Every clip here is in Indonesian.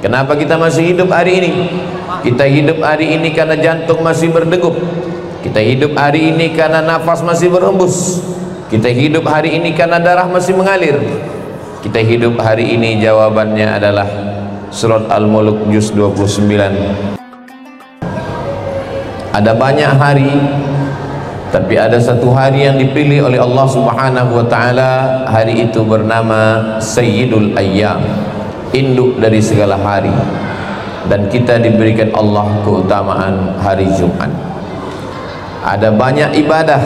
Kenapa kita masih hidup hari ini? Kita hidup hari ini karena jantung masih berdegup. Kita hidup hari ini karena nafas masih berhembus. Kita hidup hari ini karena darah masih mengalir. Kita hidup hari ini, jawabannya adalah surat Al-Mulk juz 29. Ada banyak hari, tapi ada satu hari yang dipilih oleh Allah Subhanahu wa taala. Hari itu bernama Sayyidul Ayyam, induk dari segala hari. Dan kita diberikan Allah keutamaan hari Jumat. Ada banyak ibadah,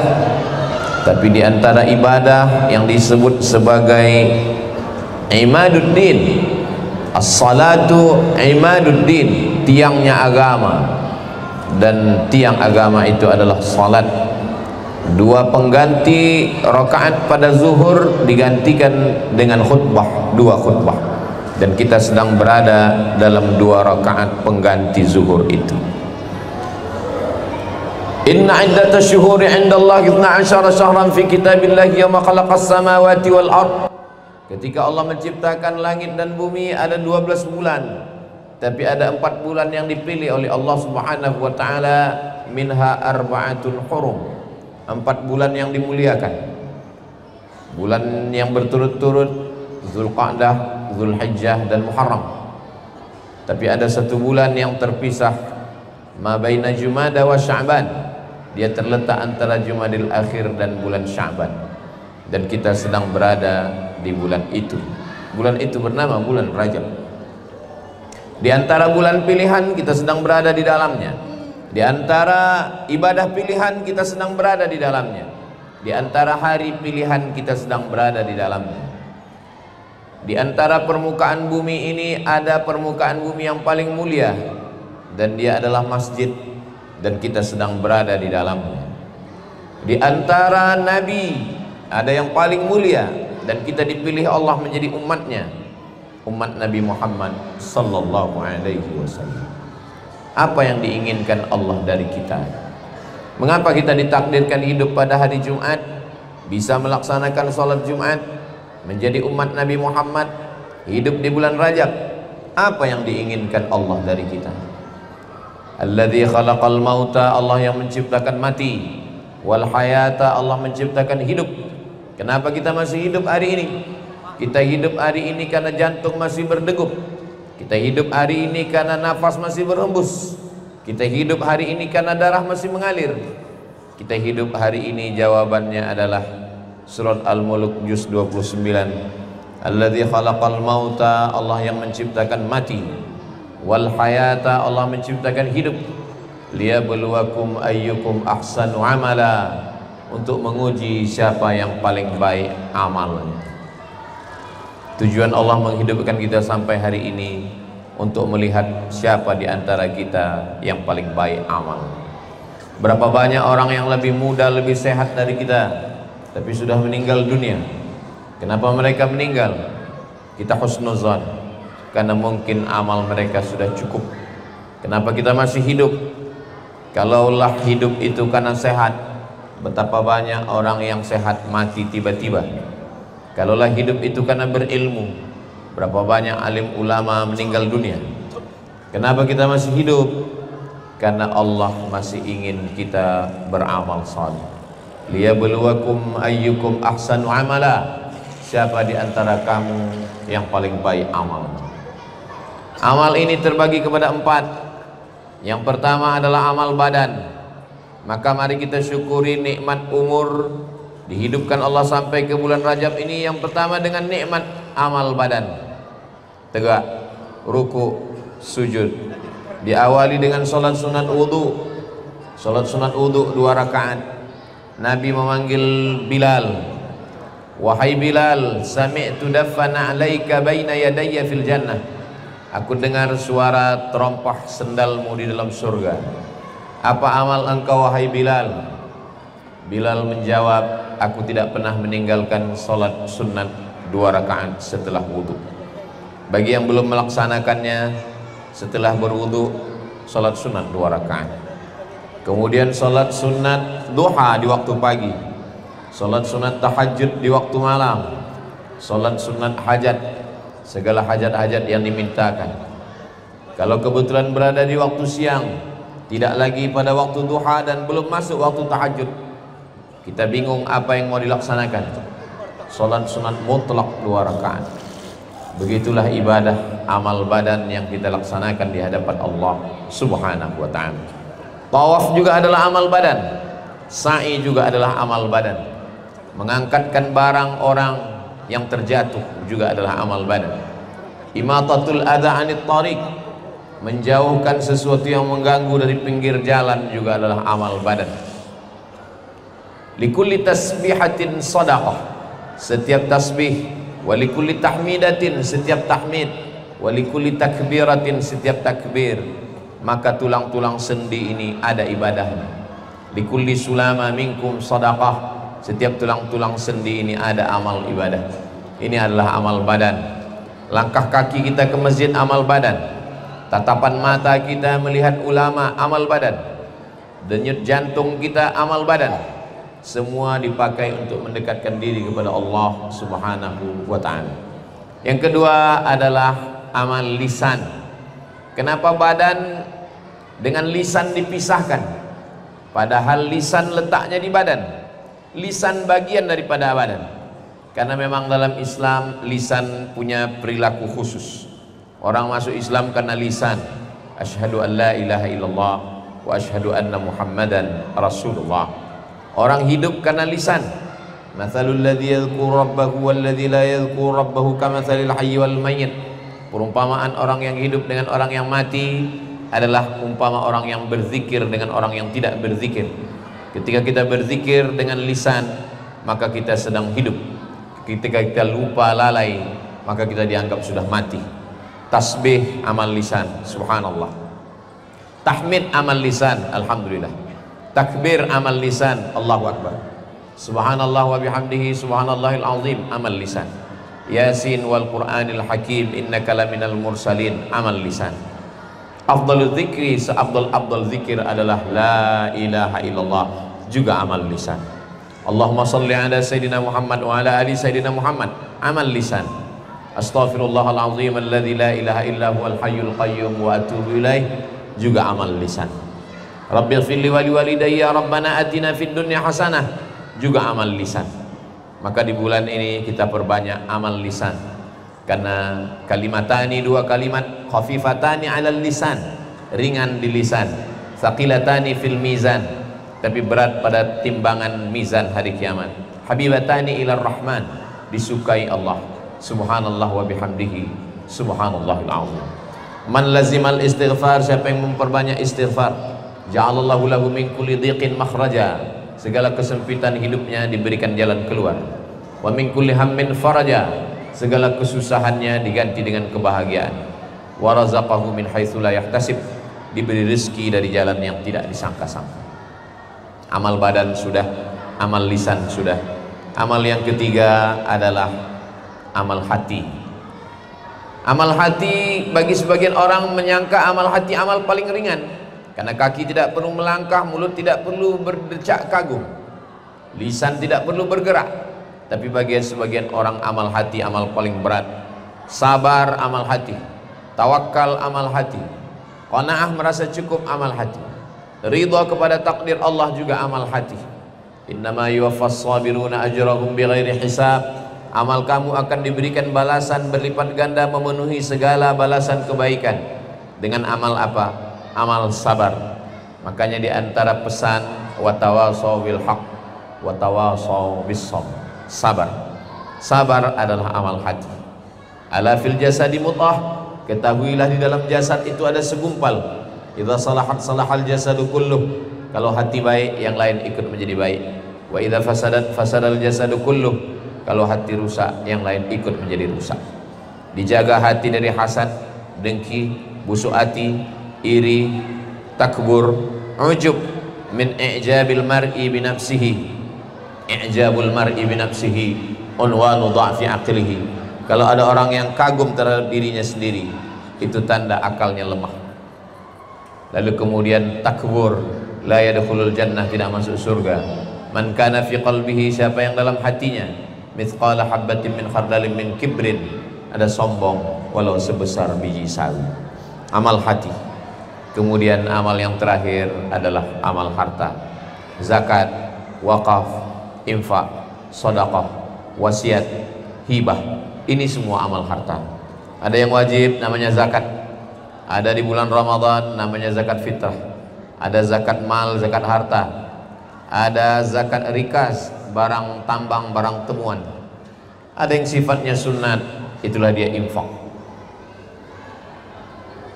tapi di antara ibadah yang disebut sebagai imaduddin, as-salatu imaduddin, tiangnya agama. Dan tiang agama itu adalah salat. Dua pengganti rakaat pada zuhur digantikan dengan khutbah, dua khutbah. Dan kita sedang berada dalam dua rakaat pengganti zuhur itu. Inna iddatash syuhuri 'indallahi 12 syahran fi kitabillahi yawma khalaqas samawati wal ard. Ketika Allah menciptakan langit dan bumi ada 12 bulan, tapi ada 4 bulan yang dipilih oleh Allah Subhanahu wa taala, minha arba'atun hurum, 4 bulan yang dimuliakan. Bulan yang berturut-turut Zulqa'dah, Zulhijjah dan Muharram. Tapi ada satu bulan yang terpisah, ma baina Jumada wa Sya'ban. Dia terletak antara Jumadil Akhir dan bulan Sya'ban. Dan kita sedang berada di bulan itu. Bulan itu bernama bulan Rajab. Di antara bulan pilihan kita sedang berada di dalamnya. Di antara ibadah pilihan kita sedang berada di dalamnya. Di antara hari pilihan kita sedang berada di dalamnya. Di antara permukaan bumi ini ada permukaan bumi yang paling mulia, dan dia adalah masjid, dan kita sedang berada di dalamnya. Di antara nabi ada yang paling mulia, dan kita dipilih Allah menjadi umatnya, umat Nabi Muhammad sallallahu alaihi wasallam. Apa yang diinginkan Allah dari kita? Mengapa kita ditakdirkan hidup pada hari Jumat, bisa melaksanakan sholat Jumat, menjadi umat Nabi Muhammad, hidup di bulan Rajab? Apa yang diinginkan Allah dari kita? Alladzi khalaqal mauta, Allah yang menciptakan mati, wal hayata, Allah menciptakan hidup. Kenapa kita masih hidup hari ini? Kita hidup hari ini karena jantung masih berdegup. Kita hidup hari ini karena nafas masih berhembus. Kita hidup hari ini karena darah masih mengalir. Kita hidup hari ini, jawabannya adalah surat Al-Mulk juz 29. Alladzi khalaqal mauta, Allah yang menciptakan mati, wal hayata, Allah menciptakan hidup, liyabluwakum ayyukum ahsanu amala, untuk menguji siapa yang paling baik amalnya. Tujuan Allah menghidupkan kita sampai hari ini untuk melihat siapa di antara kita yang paling baik amal. Berapa banyak orang yang lebih muda, lebih sehat dari kita, tapi sudah meninggal dunia. Kenapa mereka meninggal? Kita husnuzan, karena mungkin amal mereka sudah cukup. Kenapa kita masih hidup? Kalaulah hidup itu karena sehat, betapa banyak orang yang sehat mati tiba-tiba. Kalaulah hidup itu karena berilmu, berapa banyak alim ulama meninggal dunia. Kenapa kita masih hidup? Karena Allah masih ingin kita beramal saleh. Liyabluwakum ayyukum ahsanu amala, siapa di antara kamu yang paling baik amal. Amal ini terbagi kepada 4. Yang pertama adalah amal badan. Maka mari kita syukuri nikmat umur, dihidupkan Allah sampai ke bulan Rajab ini. Yang pertama dengan nikmat amal badan, tegak, ruku, sujud. Diawali dengan salat sunat wudu. Salat sunat wudu 2 rakaat. Nabi memanggil Bilal, wahai Bilal, sami'tu daffana 'alaika baina yadayya fil jannah. Aku dengar suara terompah sendalmu di dalam surga. Apa amal engkau wahai Bilal? Bilal menjawab, aku tidak pernah meninggalkan salat sunat 2 rakaat setelah wudu. Bagi yang belum melaksanakannya, setelah berwudu salat sunat 2 rakaat. Kemudian salat sunat duha di waktu pagi, salat sunat tahajud di waktu malam, salat sunat hajat, segala hajat-hajat yang dimintakan. Kalau kebetulan berada di waktu siang, tidak lagi pada waktu duha dan belum masuk waktu tahajud, kita bingung apa yang mau dilaksanakan. Salat sunat mutlak 2 rakaat. Begitulah ibadah amal badan yang kita laksanakan di hadapan Allah Subhanahu wa ta'ala. Tawaf juga adalah amal badan, sa'i juga adalah amal badan, mengangkatkan barang orang yang terjatuh juga adalah amal badan. Imatatul adha anit tariq, menjauhkan sesuatu yang mengganggu dari pinggir jalan juga adalah amal badan. Likulli tasbihatin sadaqah, setiap tasbih, walikulli tahmidatin, setiap tahmid, walikulli takbiratin, setiap takbir, maka tulang-tulang sendi ini ada ibadahnya. Likulli sulama minkum sadaqah, setiap tulang-tulang sendi ini ada amal ibadah. Ini adalah amal badan. Langkah kaki kita ke masjid amal badan, tatapan mata kita melihat ulama amal badan, denyut jantung kita amal badan. Semua dipakai untuk mendekatkan diri kepada Allah Subhanahu wa ta'ala. Yang kedua adalah amal lisan. Kenapa badan dengan lisan dipisahkan? Padahal lisan letaknya di badan, lisan bagian daripada badan. Karena memang dalam Islam lisan punya perilaku khusus. Orang masuk Islam karena lisan, asyhadu an la ilaha illallah wa asyhadu anna muhammadan rasulullah. Orang hidup karena lisan. Mathalul ladzi yadhkuru rabbahu wal ladzi la yadhkuru rabbahu kamathalil hayyi wal mayyit. Perumpamaan orang yang hidup dengan orang yang mati adalah umpama orang yang berzikir dengan orang yang tidak berzikir. Ketika kita berzikir dengan lisan, maka kita sedang hidup. Ketika kita lupa lalai, maka kita dianggap sudah mati. Tasbih amal lisan, subhanallah. Tahmid amal lisan, alhamdulillah. Takbir amal lisan, Allahu akbar. Subhanallah wa bihamdihi subhanallahil azim, amal lisan. Yasin wal Qur'anil hakim innaka laminal mursalin, amal lisan. Afdalul zikri, seafdal zikir adalah la ilaha illallah, juga amal lisan. Allahumma salli ala Sayyidina Muhammad wa ala ali Sayyidina Muhammad, amal lisan. Astaghfirullahal azim alladzi la ilaha illa huwal hayyul qayyum wa atubu ilaih, juga amal lisan. Rabbighfirli wa liwalidayya rabbana atina fid dunya hasanah, juga amal lisan. Maka di bulan ini kita perbanyak amal lisan, karena kalimatani, 2 kalimat, khafifatani 'alal lisan, ringan di lisan, thaqilatani fil mizan, tapi berat pada timbangan mizan hari kiamat. Habibatani ilar rahman, disukai Allah subhanallah wa bihamdihi subhanallahil azim. Man lazimal istighfar, siapa yang memperbanyak istighfar, ja'alallahu lahu min kulli dhiqin makhraja, segala kesempitan hidupnya diberikan jalan keluar. Wa min kulli hammin faraja, segala kesusahannya diganti dengan kebahagiaan. Wa razaqahu min haitsu la yahtasib, diberi rezeki dari jalan yang tidak disangka-sangka. Amal badan sudah, amal lisan sudah. Amal yang ketiga adalah amal hati. Amal hati, bagi sebagian orang menyangka amal hati amal paling ringan, karena kaki tidak perlu melangkah, mulut tidak perlu berdecak kagum, lisan tidak perlu bergerak. Tapi bagi sebagian orang amal hati amal paling berat. Sabar amal hati, tawakal amal hati, qanaah merasa cukup amal hati, ridha kepada takdir Allah juga amal hati. Innama yuwaffas sabiruna ajrahum bighairi hisab, amal kamu akan diberikan balasan berlipat ganda, memenuhi segala balasan kebaikan. Dengan amal apa? Amal sabar. Makanya di antara pesan watawasau bil haq watawasau bis sabr, sabar. Sabar adalah amal hati. Ala fil jasadi mutah, ketahuilah di dalam jasad itu ada segumpal. Idza salahat salahal jasadu kulluh, kalau hati baik yang lain ikut menjadi baik. Wa idza fasadat fasadal jasadu kulluh, kalau hati rusak yang lain ikut menjadi rusak. Dijaga hati dari hasad, dengki, busuk hati, iri, takbur, ujub, min i'jabil mar'i bi nafsihi. I'jabul mar'i bi nafsihi unwanu dha'fi aqlihi. Kalau ada orang yang kagum terhadap dirinya sendiri, itu tanda akalnya lemah. Lalu kemudian takbur, la yadkhulul jannah, tidak masuk surga. Man kana fi qalbihi, siapa yang dalam hatinya mithqala habbatin min khardalin min kibrin, ada sombong walau sebesar biji sawi. amal hati. Kemudian amal yang terakhir adalah amal harta, zakat, wakaf, infak, sedekah, wasiat, hibah. Ini semua amal harta. Ada yang wajib namanya zakat, ada di bulan Ramadan namanya zakat fitrah, ada zakat mal, zakat harta, ada zakat rikas, barang tambang, barang temuan. Ada yang sifatnya sunat, itulah dia infak.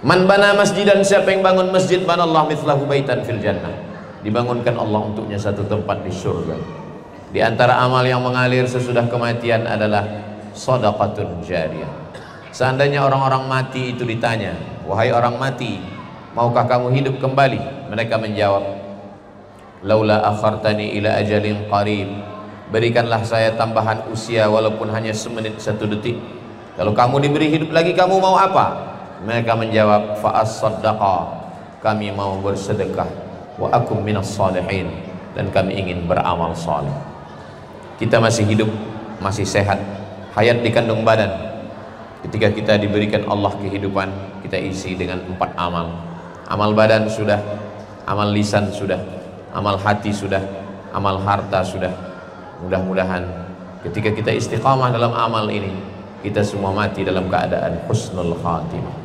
Man bana masjidan, siapa yang bangun masjid, banallahu mithlahu baitan fil jannah, dibangunkan Allah untuknya satu tempat di surga. Di antara amal yang mengalir sesudah kematian adalah shadaqatun jariyah. Seandainya orang-orang mati itu ditanya, wahai orang mati, maukah kamu hidup kembali? Mereka menjawab, laula akhartani ila ajalin qarib, berikanlah saya tambahan usia walaupun hanya semenit, satu detik. Kalau kamu diberi hidup lagi, kamu mau apa? Mereka menjawab, fa'as-saddaqa, kami mau bersedekah, wa akum minas salihin, dan kami ingin beramal saleh. Kita masih hidup, masih sehat, hayat di kandung badan. Ketika kita diberikan Allah kehidupan, kita isi dengan 4 amal. Amal badan sudah, amal lisan sudah, amal hati sudah, amal harta sudah. Mudah-mudahan ketika kita istiqamah dalam amal ini, kita semua mati dalam keadaan husnul khatimah.